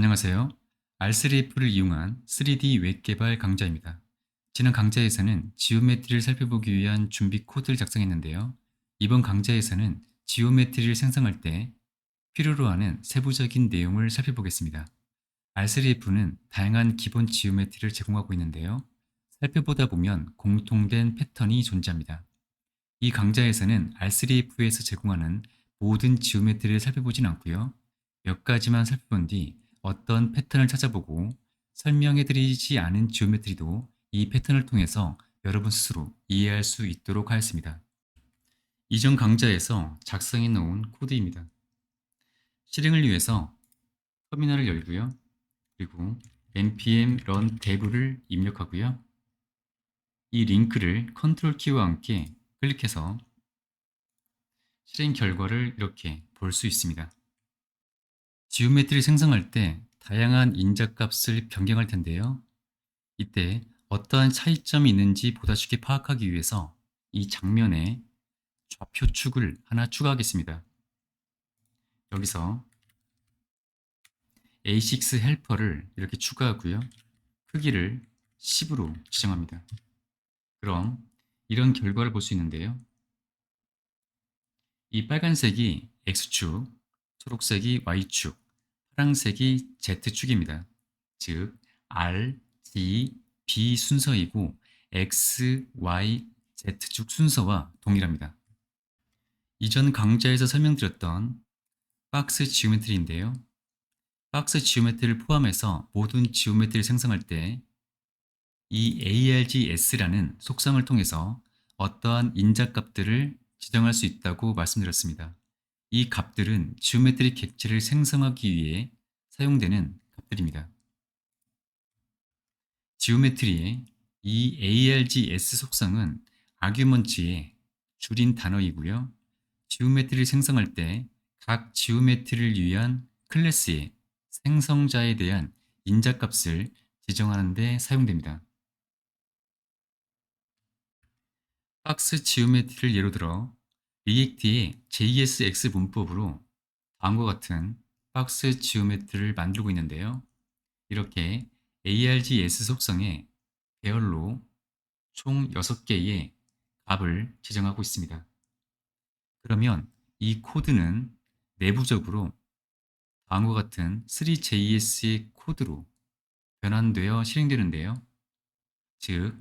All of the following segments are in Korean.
안녕하세요. R3F를 이용한 3D 웹 개발 강좌입니다. 지난 강좌에서는 지오메트리를 살펴보기 위한 준비 코드를 작성했는데요. 이번 강좌에서는 지오메트리를 생성할 때 필요로 하는 세부적인 내용을 살펴보겠습니다. R3F는 다양한 기본 지오메트리를 제공하고 있는데요. 살펴보다 보면 공통된 패턴이 존재합니다. 이 강좌에서는 R3F에서 제공하는 모든 지오메트리를 살펴보진 않고요. 몇 가지만 살펴본 뒤 어떤 패턴을 찾아보고 설명해드리지 않은 지오메트리도 이 패턴을 통해서 여러분 스스로 이해할 수 있도록 하였습니다. 이전 강좌에서 작성해 놓은 코드입니다. 실행을 위해서 터미널을 열고요. 그리고 npm run dev를 입력하고요. 이 링크를 컨트롤 키와 함께 클릭해서 실행 결과를 이렇게 볼 수 있습니다. 지오메트리 생성할 때 다양한 인자값을 변경할 텐데요. 이때 어떠한 차이점이 있는지 보다 쉽게 파악하기 위해서 이 장면에 좌표축을 하나 추가하겠습니다. 여기서 A6 헬퍼를 이렇게 추가하고요. 크기를 10으로 지정합니다. 그럼 이런 결과를 볼 수 있는데요. 이 빨간색이 X축, 초록색이 Y축, 파란색이 Z축입니다. 즉 R, D, B 순서이고 X, Y, Z축 순서와 동일합니다. 이전 강좌에서 설명드렸던 박스 지오메트리인데요. 박스 지오메트리를 포함해서 모든 지오메트리를 생성할 때 이 ARGS라는 속성을 통해서 어떠한 인자값들을 지정할 수 있다고 말씀드렸습니다. 이 값들은 지오메트리 객체를 생성하기 위해 사용되는 값들입니다. 지오메트리의 이 ARGS 속성은 아규먼트의 줄인 단어이고요. 지오메트리를 생성할 때 각 지오메트리를 위한 클래스의 생성자에 대한 인자값을 지정하는 데 사용됩니다. 박스 지오메트리를 예로 들어 리액트의 JSX 문법으로 다음과 같은 박스 지오메트리를 만들고 있는데요. 이렇게 ARGS 속성에 배열로 총 6개의 값을 지정하고 있습니다. 그러면 이 코드는 내부적으로 다음과 같은 3JS의 코드로 변환되어 실행되는데요. 즉,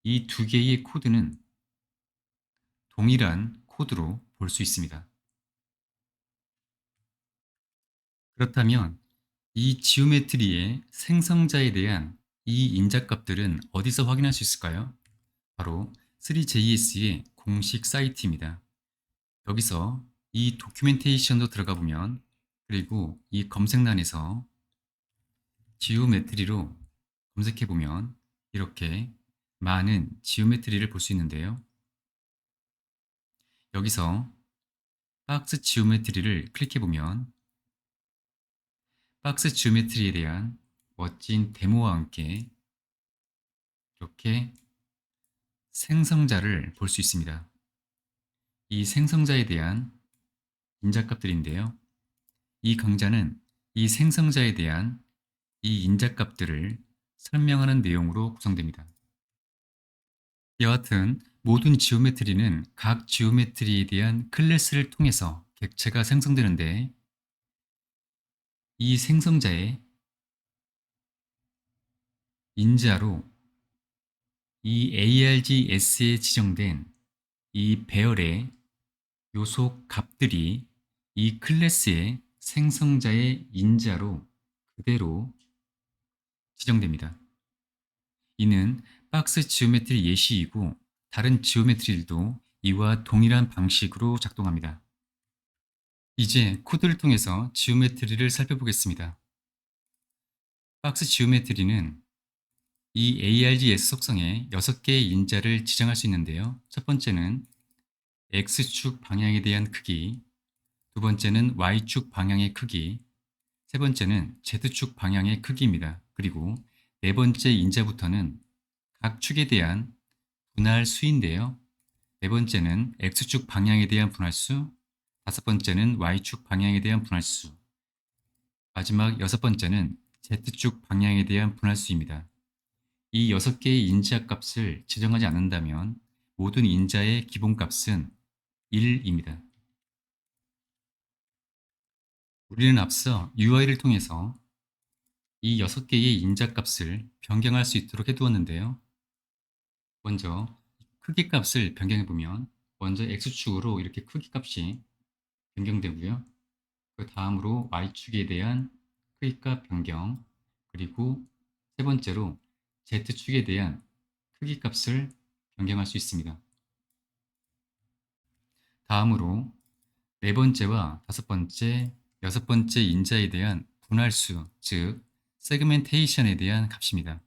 이 두 개의 코드는 동일한 코드로 볼 수 있습니다. 그렇다면 이 지오메트리의 생성자에 대한 이 인자값들은 어디서 확인할 수 있을까요? 바로 3JS의 공식 사이트입니다. 여기서 이 도큐멘테이션도 들어가 보면 그리고 이 검색란에서 지오메트리로 검색해 보면 이렇게 많은 지오메트리를 볼 수 있는데요. 여기서 박스 지오메트리를 클릭해 보면 박스 지오메트리에 대한 멋진 데모와 함께 이렇게 생성자를 볼 수 있습니다. 이 생성자에 대한 인자값들인데요. 이 강좌는 이 생성자에 대한 이 인자값들을 설명하는 내용으로 구성됩니다. 여하튼 모든 지오메트리는 각 지오메트리에 대한 클래스를 통해서 객체가 생성되는데 이 생성자의 인자로 이 ARGS에 지정된 이 배열의 요소 값들이 이 클래스의 생성자의 인자로 그대로 지정됩니다. 이는 박스 지오메트리 예시이고 다른 지오메트리들도 이와 동일한 방식으로 작동합니다. 이제 코드를 통해서 지오메트리를 살펴보겠습니다. 박스 지오메트리는 이 ARGS 속성에 6개의 인자를 지정할 수 있는데요. 첫 번째는 X축 방향에 대한 크기, 두 번째는 Y축 방향의 크기, 세 번째는 Z축 방향의 크기입니다. 그리고 네 번째 인자부터는 각 축에 대한 분할 수인데요. 네 번째는 X축 방향에 대한 분할수, 다섯 번째는 Y축 방향에 대한 분할수, 마지막 여섯 번째는 Z축 방향에 대한 분할수입니다. 이 6개의 인자 값을 지정하지 않는다면 모든 인자의 기본값은 1입니다. 우리는 앞서 UI를 통해서 이 6개의 인자 값을 변경할 수 있도록 해두었는데요. 먼저 크기 값을 변경해 보면 먼저 X축으로 이렇게 크기 값이 변경되고요. 그 다음으로 Y축에 대한 크기값 변경, 그리고 세 번째로 Z축에 대한 크기 값을 변경할 수 있습니다. 다음으로 네 번째와 다섯 번째, 여섯 번째 인자에 대한 분할수, 즉 세그멘테이션에 대한 값입니다.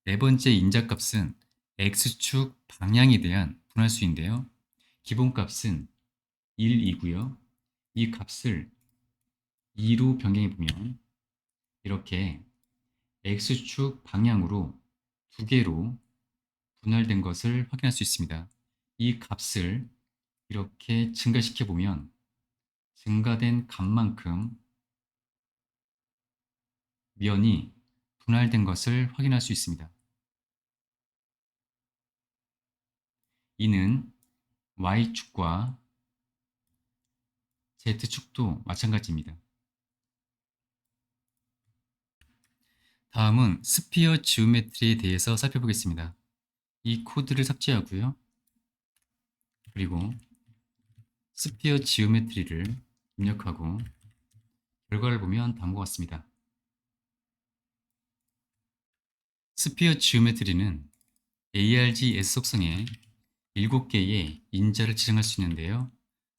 네 번째 인자 값은 X축 방향에 대한 분할수인데요. 기본값은 1이고요. 이 값을 2로 변경해 보면 이렇게 X축 방향으로 두 개로 분할된 것을 확인할 수 있습니다. 이 값을 이렇게 증가시켜 보면 증가된 값만큼 면이 분할된 것을 확인할 수 있습니다. 이는 Y축과 Z축도 마찬가지입니다. 다음은 스피어 지오메트리에 대해서 살펴보겠습니다. 이 코드를 삭제하고요. 그리고 스피어 지오메트리를 입력하고 결과를 보면 다음과 같습니다. 스피어 지오메트리는 ARGS 속성에 7개의 인자를 지정할 수 있는데요.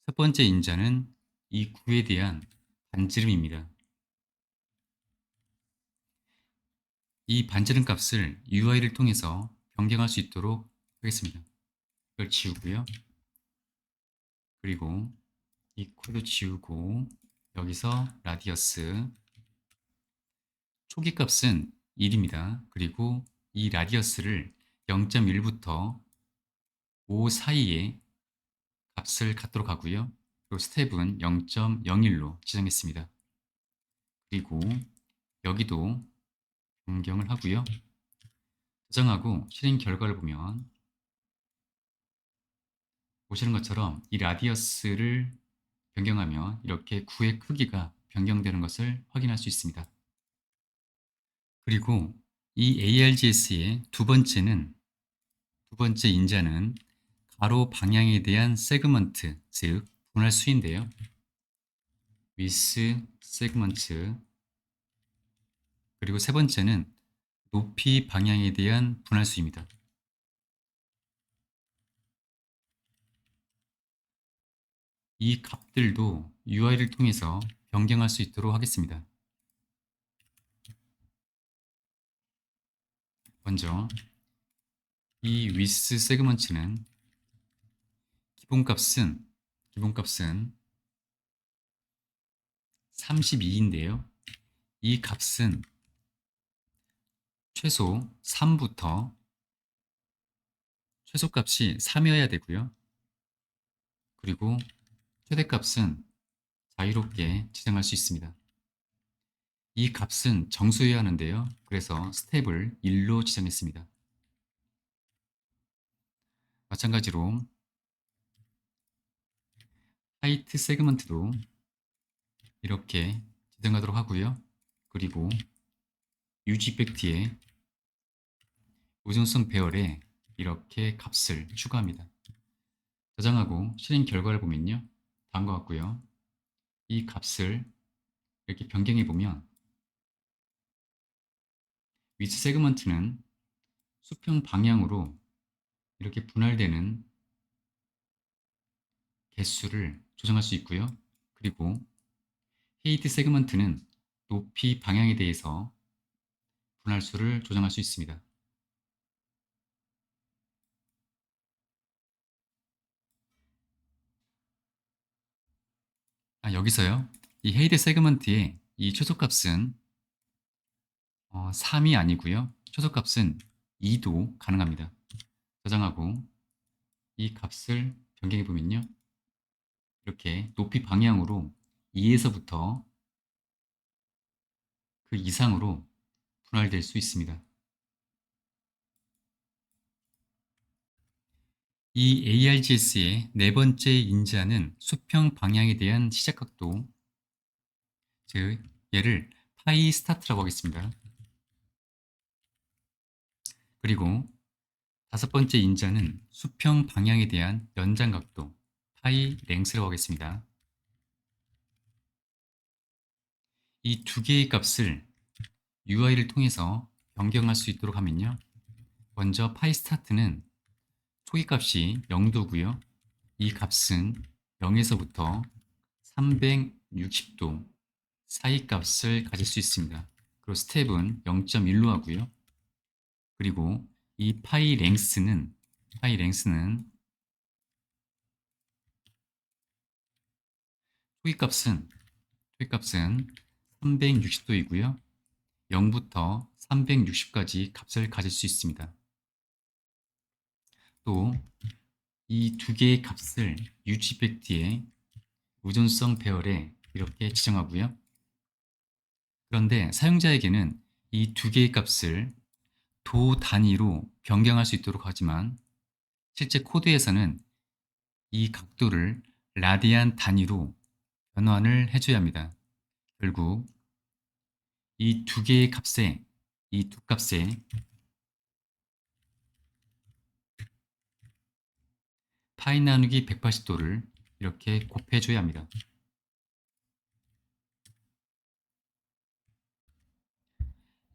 첫 번째 인자는 이 구에 대한 반지름입니다. 이 반지름 값을 UI를 통해서 변경할 수 있도록 하겠습니다. 이걸 지우고요. 그리고 이 코드 지우고 여기서 라디어스 초기 값은 1입니다. 그리고 이 라디어스를 0.1부터 5 사이에 값을 갖도록 하고요. 그리고 스텝은 0.01로 지정했습니다. 그리고 여기도 변경을 하고요. 저장하고 실행 결과를 보면 보시는 것처럼 이 라디어스를 변경하면 이렇게 구의 크기가 변경되는 것을 확인할 수 있습니다. 그리고 이 ARGS의 두 번째 인자는 가로 방향에 대한 세그먼트, 즉 분할수인데요. with 세그먼트, 그리고 세 번째는 높이 방향에 대한 분할수입니다. 이 값들도 UI를 통해서 변경할 수 있도록 하겠습니다. 먼저 이 with 세그먼트는 기본값은 32인데요. 이 값은 최소 3부터 최소값이 3이어야 되고요. 그리고 최대값은 자유롭게 지정할 수 있습니다. 이 값은 정수여야 하는데요. 그래서 스텝을 1로 지정했습니다. 마찬가지로 하이트 세그먼트도 이렇게 지정하도록 하고요. 그리고 유지 이펙트에 의존성 배열에 이렇게 값을 추가합니다. 저장하고 실행 결과를 보면요. 다음과 같고요. 이 값을 이렇게 변경해 보면 위치 세그먼트는 수평 방향으로 이렇게 분할되는 개수를 조정할 수 있고요. 그리고 헤이트 세그먼트는 높이 방향에 대해서 분할수를 조정할 수 있습니다. 여기서요. 이 헤이트 세그먼트의 이 최소값은 3이 아니고요. 최소값은 2도 가능합니다. 저장하고 이 값을 변경해 보면요. 이렇게 높이 방향으로 2에서부터 그 이상으로 분할될 수 있습니다. 이 ARGS의 네 번째 인자는 수평 방향에 대한 시작각도, 즉 얘를 파이 스타트라고 하겠습니다. 그리고 다섯 번째 인자는 수평 방향에 대한 연장각도, 파이 랭스라고 하겠습니다. 이 두 개의 값을 UI를 통해서 변경할 수 있도록 하면요. 먼저 파이 스타트는 초기값이 0도고요. 이 값은 0에서부터 360도 사이 값을 가질 수 있습니다. 그리고 스텝은 0.1로 하고요. 그리고 이 파이 랭스는 초기값은 360도이고요. 0부터 360까지 값을 가질 수 있습니다. 또 이 두 개의 값을 유지 팩트의 의존성 배열에 이렇게 지정하고요. 그런데 사용자에게는 이 두 개의 값을 도 단위로 변경할 수 있도록 하지만 실제 코드에서는 이 각도를 라디안 단위로 변환을 해줘야 합니다. 결국 이 두 개의 값에 이 두 값에 파이 나누기 180도를 이렇게 곱해줘야 합니다.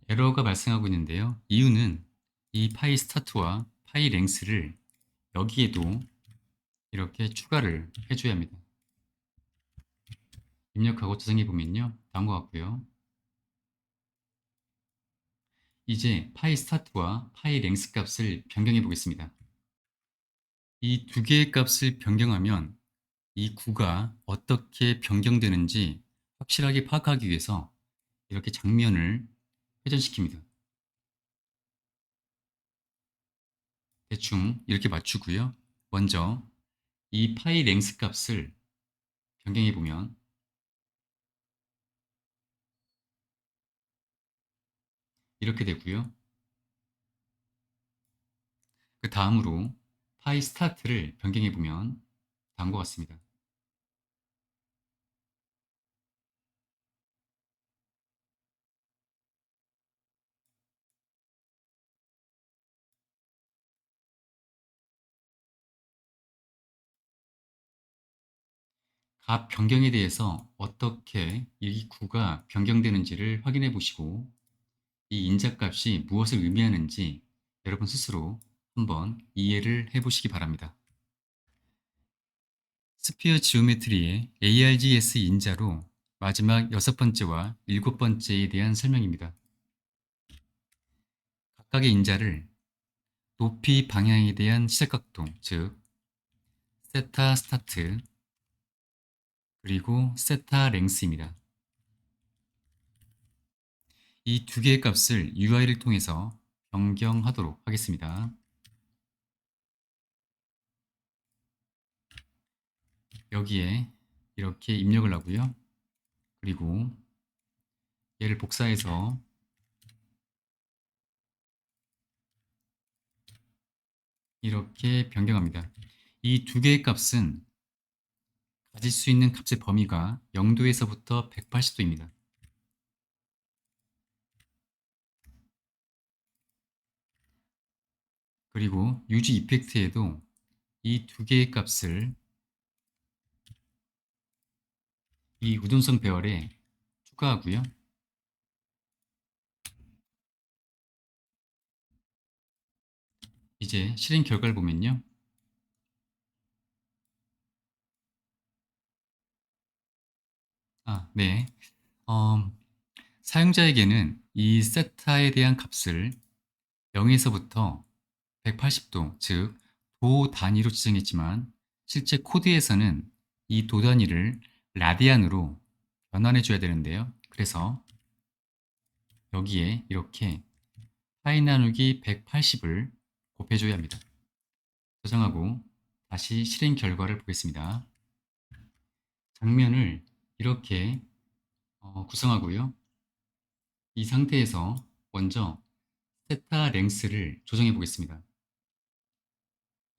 에러가 발생하고 있는데요. 이유는 이 파이 스타트와 파이 랭스를 여기에도 이렇게 추가를 해줘야 합니다. 입력하고 저장해 보면요. 다음과 같고요. 이제 파이 스타트와 파이 랭스 값을 변경해 보겠습니다. 이 두 개의 값을 변경하면 이 구가 어떻게 변경되는지 확실하게 파악하기 위해서 이렇게 장면을 회전시킵니다. 대충 이렇게 맞추고요. 먼저 이 파이 랭스 값을 변경해 보면 이렇게 되고요. 그 다음으로 파이 스타트를 변경해 보면 다음과 같습니다. 값 변경에 대해서 어떻게 이 구가 변경되는지를 확인해 보시고 이 인자값이 무엇을 의미하는지 여러분 스스로 한번 이해를 해 보시기 바랍니다. 스피어 지오메트리의 ARGS 인자로 마지막 여섯 번째와 일곱 번째에 대한 설명입니다. 각각의 인자를 높이 방향에 대한 시작각도, 즉 세타 스타트 그리고 세타 랭스입니다. 이 두 개의 값을 UI를 통해서 변경하도록 하겠습니다. 여기에 이렇게 입력을 하고요. 그리고 얘를 복사해서 이렇게 변경합니다. 이 두 개의 값은 가질 수 있는 값의 범위가 0도에서부터 180도입니다. 그리고 유지 이펙트에도 이 두 개의 값을 이 우등성 배열에 추가하고요. 이제 실행 결과를 보면요. 네. 어, 사용자에게는 이 세타에 대한 값을 0에서부터 180도, 즉 도 단위로 지정했지만 실제 코드에서는 이 도 단위를 라디안으로 변환해 줘야 되는데요. 그래서 여기에 이렇게 파이 나누기 180을 곱해줘야 합니다. 저장하고 다시 실행 결과를 보겠습니다. 장면을 이렇게 구성하고요. 이 상태에서 먼저 세타 랭스를 조정해 보겠습니다.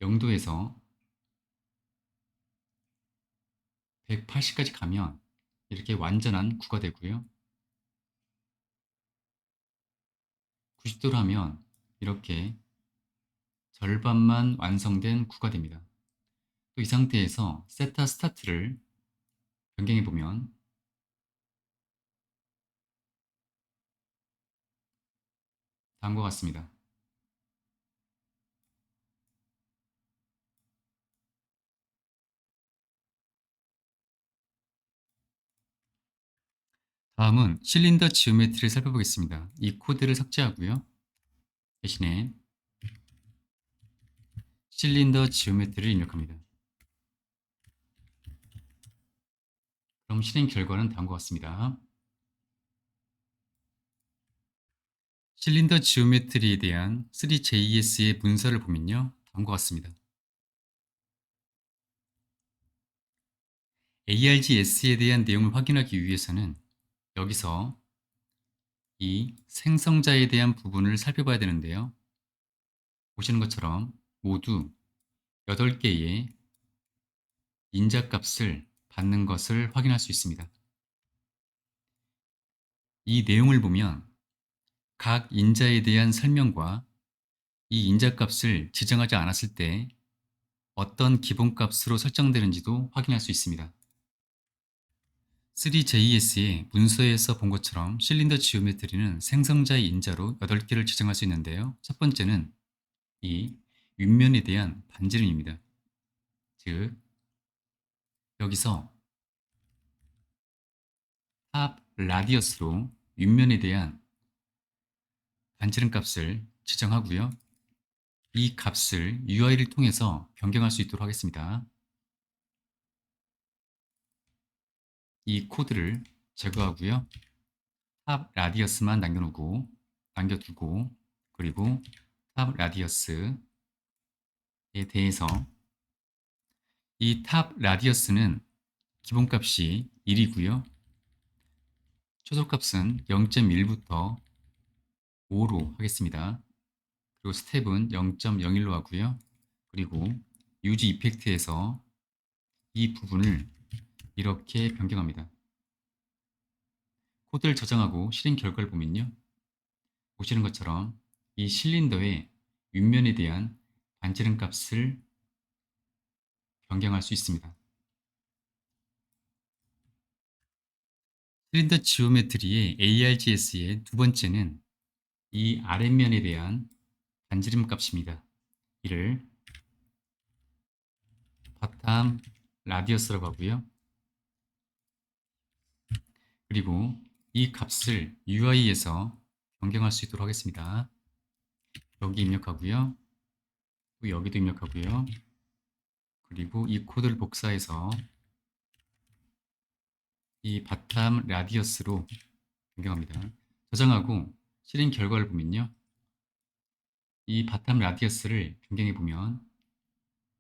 0도에서 180까지 가면 이렇게 완전한 구가 되고요. 90도로 하면 이렇게 절반만 완성된 구가 됩니다. 또 이 상태에서 세타 스타트를 변경해 보면 다음과 같습니다. 다음은 실린더 지오메트리를 살펴보겠습니다. 이 코드를 삭제하고요. 대신에 실린더 지오메트리를 입력합니다. 그럼 실행 결과는 다음과 같습니다. 실린더 지오메트리에 대한 3JS의 문서를 보면요. 다음과 같습니다. ARGS에 대한 내용을 확인하기 위해서는 여기서 이 생성자에 대한 부분을 살펴봐야 되는데요. 보시는 것처럼 모두 8개의 인자값을 받는 것을 확인할 수 있습니다. 이 내용을 보면 각 인자에 대한 설명과 이 인자값을 지정하지 않았을 때 어떤 기본값으로 설정되는지도 확인할 수 있습니다. 3JS의 문서에서 본 것처럼 실린더 지오메트리는 생성자의 인자로 8개를 지정할 수 있는데요. 첫 번째는 이 윗면에 대한 반지름입니다. 즉 여기서 탑 라디어스로 윗면에 대한 반지름 값을 지정하고요. 이 값을 UI를 통해서 변경할 수 있도록 하겠습니다. 이 코드를 제거하고요. 탑 라디어스만 남겨두고 그리고 탑 라디어스에 대해서 이 탑 라디어스는 기본값이 1이고요. 최소값은 0.1부터 5로 하겠습니다. 그리고 스텝은 0.01로 하고요. 그리고 유지 이펙트에서 이 부분을 이렇게 변경합니다. 코드를 저장하고 실행 결과를 보면요. 보시는 것처럼 이 실린더의 윗면에 대한 반지름 값을 변경할 수 있습니다. 실린더 지오메트리의 ARGS의 두 번째는 이 아랫면에 대한 반지름 값입니다. 이를 바텀 라디어스라고 하고요. 그리고 이 값을 UI에서 변경할 수 있도록 하겠습니다. 여기 입력하고요. 또 여기도 입력하고요. 그리고 이 코드를 복사해서 이 바텀 라디어스로 변경합니다. 저장하고 실행 결과를 보면요. 이 바텀 라디어스를 변경해 보면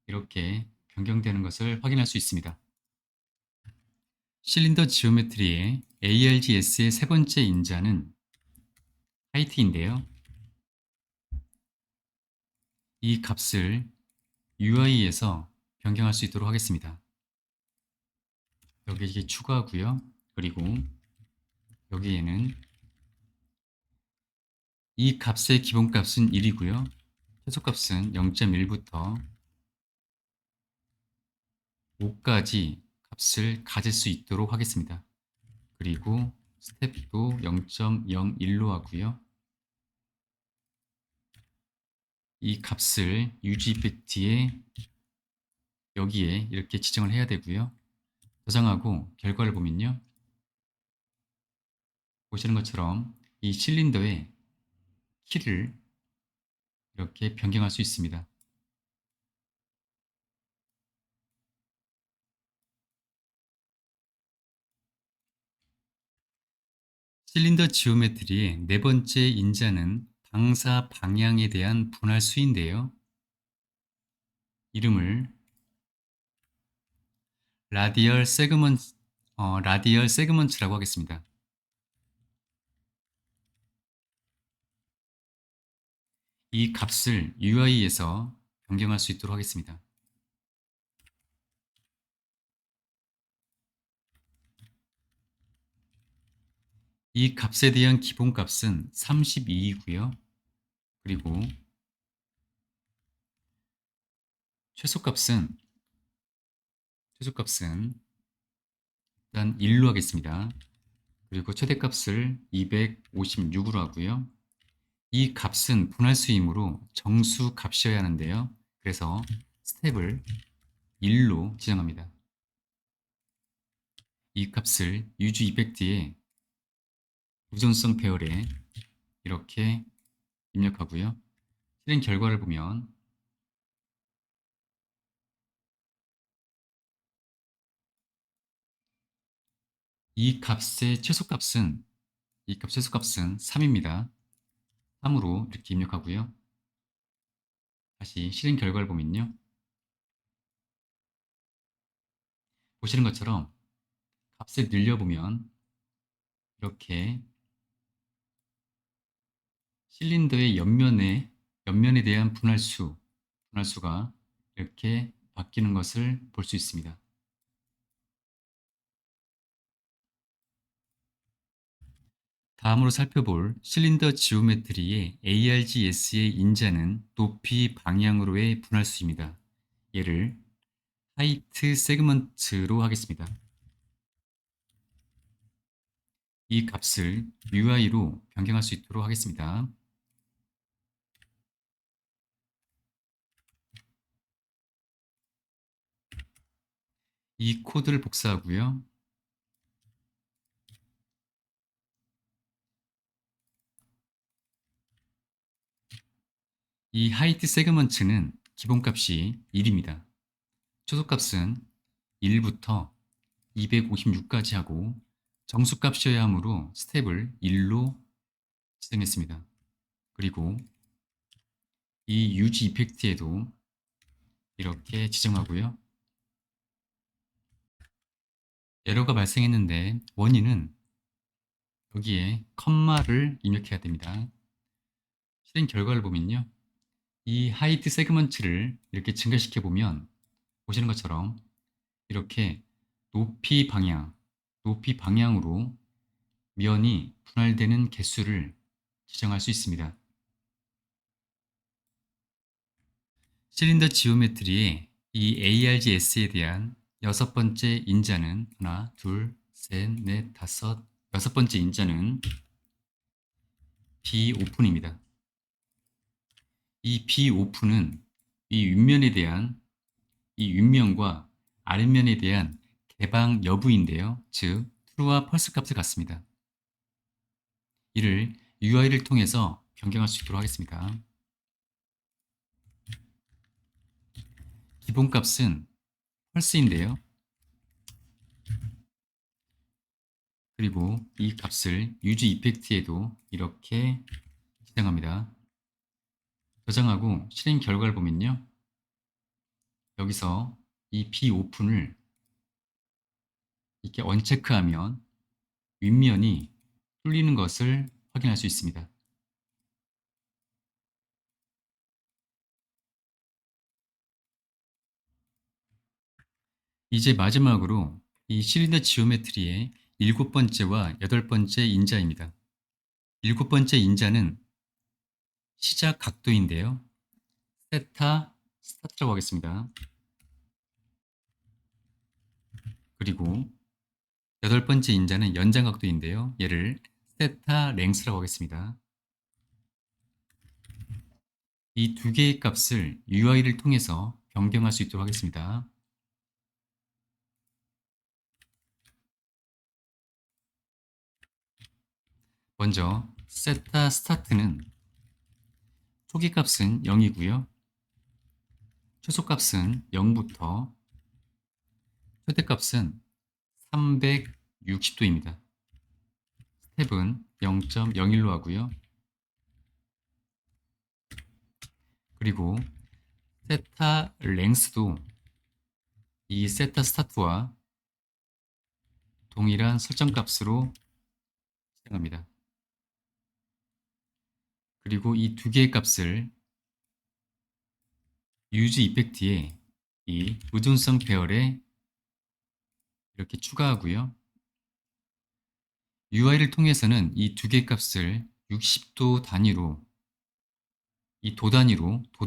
이렇게 변경되는 것을 확인할 수 있습니다. 실린더 지오메트리의 ARGS의 세 번째 인자는 하이트인데요. 이 값을 UI에서 변경할 수 있도록 하겠습니다. 여기에 추가하고요. 그리고 여기에는 이 값의 기본값은 1이고요. 최소값은 0.1부터 5까지 값을 가질 수 있도록 하겠습니다. 그리고 스텝도 0.01로 하고요. 이 값을 유지 이펙트에 여기에 이렇게 지정을 해야 되고요. 저장하고 결과를 보면요. 보시는 것처럼 이 실린더의 키를 이렇게 변경할 수 있습니다. 실린더 지오메트리의 네 번째 인자는 방사 방향에 대한 분할 수인데요. 이름을 라디얼 세그먼트라고 하겠습니다. 이 값을 UI에서 변경할 수 있도록 하겠습니다. 이 값에 대한 기본값은 32이고요. 그리고 최소값은 일단 1로 하겠습니다. 그리고 최대값을 256으로 하고요. 이 값은 분할수이므로 정수 값이어야 하는데요. 그래서 스텝을 1로 지정합니다. 이 값을 유즈 이펙트의 우전성 배열에 이렇게 입력하고요. 실행 결과를 보면 이 값의 최소값은 3입니다. 3으로 이렇게 입력하고요. 다시 실행 결과를 보면요. 보시는 것처럼 값을 늘려보면 이렇게 실린더의 옆면에 대한 분할수가 이렇게 바뀌는 것을 볼 수 있습니다. 다음으로 살펴볼 실린더 지오메트리의 ARGS의 인자는 높이 방향으로의 분할수입니다. 얘를 하이트 세그먼트로 하겠습니다. 이 값을 UI로 변경할 수 있도록 하겠습니다. 이 코드를 복사하고요. 이 하이트 세그먼트는 기본값이 1입니다. 최소값은 1부터 256까지 하고 정수값이어야 하므로 스텝을 1로 지정했습니다. 그리고 이 유지 이펙트에도 이렇게 지정하고요. 에러가 발생했는데 원인은 여기에 컴마를 입력해야 됩니다. 실행 결과를 보면요. 이 하이트 세그먼트를 이렇게 증가시켜 보면 보시는 것처럼 이렇게 높이 방향으로 면이 분할되는 개수를 지정할 수 있습니다. 실린더 지오메트리의 이 ARGS에 대한 여섯 번째 인자는 하나, 둘, 셋, 넷, 다섯, 여섯 번째 인자는 B 오픈입니다. 이 B 오픈은 이 윗면과 아랫면에 대한 개방 여부인데요. 즉, true와 false 값을 갖습니다. 이를 UI를 통해서 변경할 수 있도록 하겠습니다. 기본값은 false인데요. 그리고 이 값을 use 이펙트에도 이렇게 지정합니다. 저장하고 실행 결과를 보면요. 여기서 이 B 오픈을 이렇게 언체크하면 윗면이 뚫리는 것을 확인할 수 있습니다. 이제 마지막으로 이 실린더 지오메트리의 일곱 번째와 여덟 번째 인자입니다. 일곱 번째 인자는 시작 각도인데요. 세타 스타트라고 하겠습니다. 그리고 여덟 번째 인자는 연장 각도인데요. 얘를 세타 랭스라고 하겠습니다. 이 두 개의 값을 UI를 통해서 변경할 수 있도록 하겠습니다. 먼저 세타 스타트는 초기 값은 0이고요. 최소 값은 0부터 최대 값은 360도입니다. 스텝은 0.01로 하고요. 그리고 세타 랭스도 이 세타 스타트와 동일한 설정 값으로 지정합니다. 그리고 이 두 개의 값을 유즈 이펙트에 이 의존성 배열에 이렇게 추가하고요. UI를 통해서는 이 두 개 값을 60도 단위로 이 도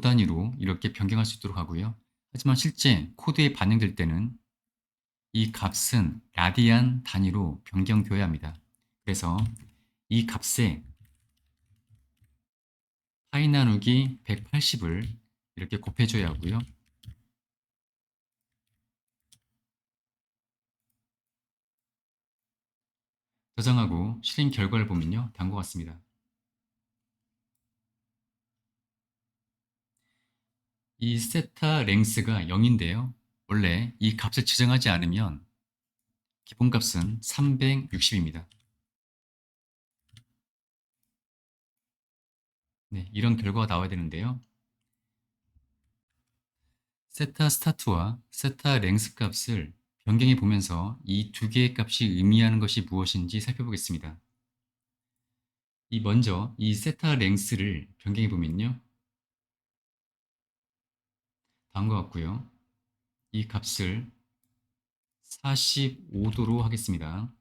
단위로 이렇게 변경할 수 있도록 하고요. 하지만 실제 코드에 반영될 때는 이 값은 라디안 단위로 변경되어야 합니다. 그래서 이 값에 파이 나누기 180을 이렇게 곱해줘야 하고요. 저장하고 실행 결과를 보면요. 다음과 같습니다. 이 세타 랭스가 0인데요. 원래 이 값을 지정하지 않으면 기본값은 360입니다. 네, 이런 결과가 나와야 되는데요. 세타 스타트와 세타 랭스 값을 변경해 보면서 이 두 개의 값이 의미하는 것이 무엇인지 살펴보겠습니다. 먼저 이 세타 랭스를 변경해 보면요. 다음과 같고요. 이 값을 45도로 하겠습니다.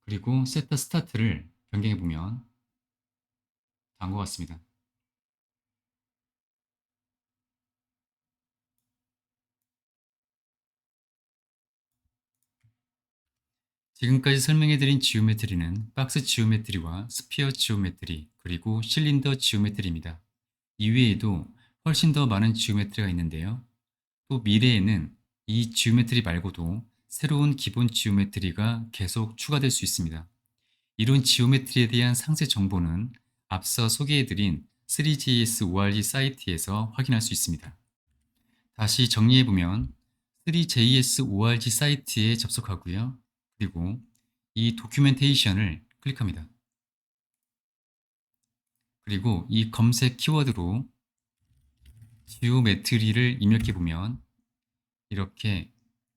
그리고 세타 스타트를 변경해 보면 다음과 같습니다. 지금까지 설명해드린 지오메트리는 박스 지오메트리와 스피어 지오메트리, 그리고 실린더 지오메트리입니다. 이외에도 훨씬 더 많은 지오메트리가 있는데요. 또 미래에는 이 지오메트리 말고도 새로운 기본 지오메트리가 계속 추가될 수 있습니다. 이런 지오메트리에 대한 상세 정보는 앞서 소개해드린 3JS ORG 사이트에서 확인할 수 있습니다. 다시 정리해보면 3JS ORG 사이트에 접속하고요. 그리고 이 도큐멘테이션을 클릭합니다. 그리고 이 검색 키워드로 지오메트리를 입력해보면 이렇게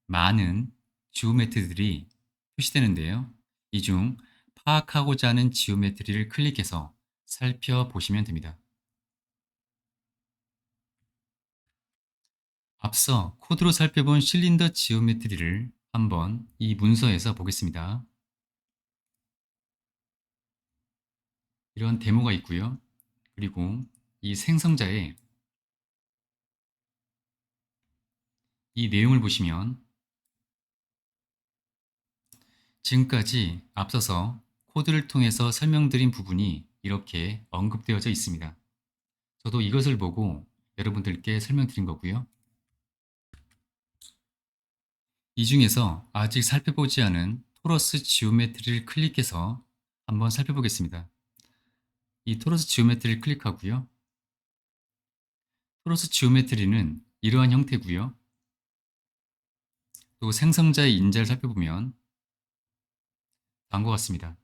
많은 지오메트리들이 표시되는데요. 이 중 파악하고자 하는 지오메트리를 클릭해서 살펴보시면 됩니다. 앞서 코드로 살펴본 실린더 지오메트리를 한번 이 문서에서 보겠습니다. 이런 데모가 있고요. 그리고 이 생성자의 이 내용을 보시면 지금까지 앞서서 코드를 통해서 설명드린 부분이 이렇게 언급되어져 있습니다. 저도 이것을 보고 여러분들께 설명드린 거고요. 이 중에서 아직 살펴보지 않은 토러스 지오메트리를 클릭해서 한번 살펴보겠습니다. 이 토러스 지오메트리를 클릭하고요. 토러스 지오메트리는 이러한 형태고요. 또 생성자의 인자를 살펴보면 다음과 같습니다.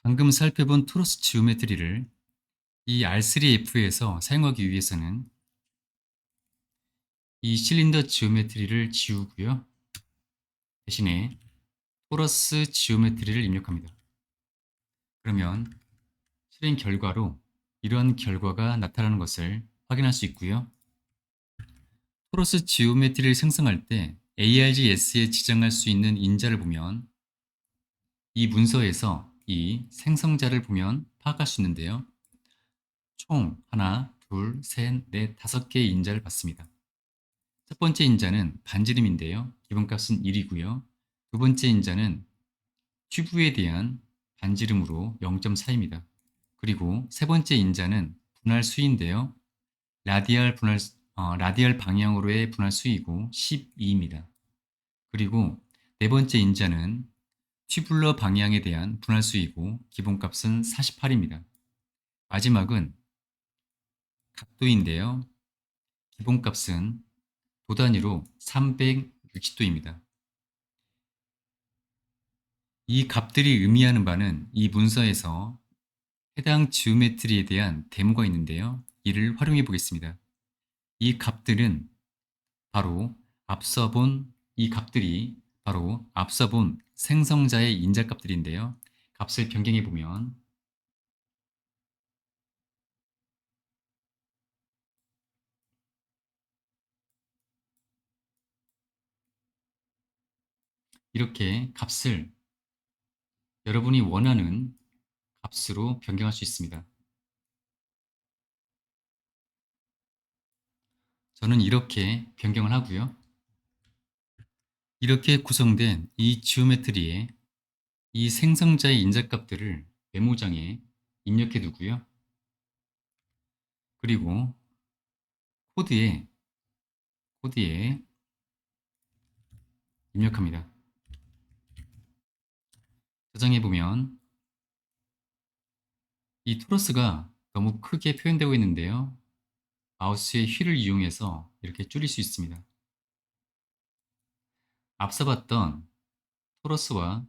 방금 살펴본 토러스 지오메트리를 이 R3F에서 사용하기 위해서는 이 실린더 지오메트리를 지우고요. 대신에 토러스 지오메트리를 입력합니다. 그러면 실행 결과로 이러한 결과가 나타나는 것을 확인할 수 있고요. 토러스 지오메트리를 생성할 때 ARGS에 지정할 수 있는 인자를 보면 이 문서에서 이 생성자를 보면 파악할 수 있는데요. 총 하나, 둘, 셋, 넷, 5개의 인자를 받습니다. 첫 번째 인자는 반지름인데요. 기본값은 1이고요. 두 번째 인자는 튜브에 대한 반지름으로 0.4입니다. 그리고 세 번째 인자는 분할 수인데요. 라디얼 방향으로의 분할 수이고 12입니다. 그리고 네 번째 인자는 튜블러 방향에 대한 분할 수이고 기본값은 48입니다. 마지막은 각도인데요. 기본값은 도 단위로 360도입니다. 이 값들이 의미하는 바는 이 문서에서 해당 지오메트리에 대한 데모가 있는데요. 이를 활용해 보겠습니다. 이 값들은 바로 앞서 본 생성자의 인자값들인데요. 값을 변경해 보면 이렇게 값을 여러분이 원하는 값으로 변경할 수 있습니다. 저는 이렇게 변경을 하고요. 이렇게 구성된 이 지오메트리에 이 생성자의 인자값들을 메모장에 입력해 두고요. 그리고 코드에 입력합니다. 저장해 보면 이 토러스가 너무 크게 표현되고 있는데요. 마우스의 휠을 이용해서 이렇게 줄일 수 있습니다. 앞서 봤던 토러스와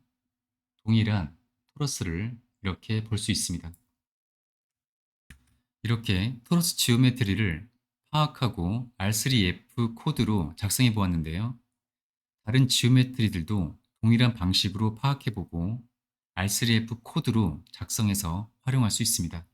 동일한 토러스를 이렇게 볼 수 있습니다. 이렇게 토러스 지오메트리를 파악하고 R3F 코드로 작성해 보았는데요. 다른 지오메트리들도 동일한 방식으로 파악해 보고 R3F 코드로 작성해서 활용할 수 있습니다.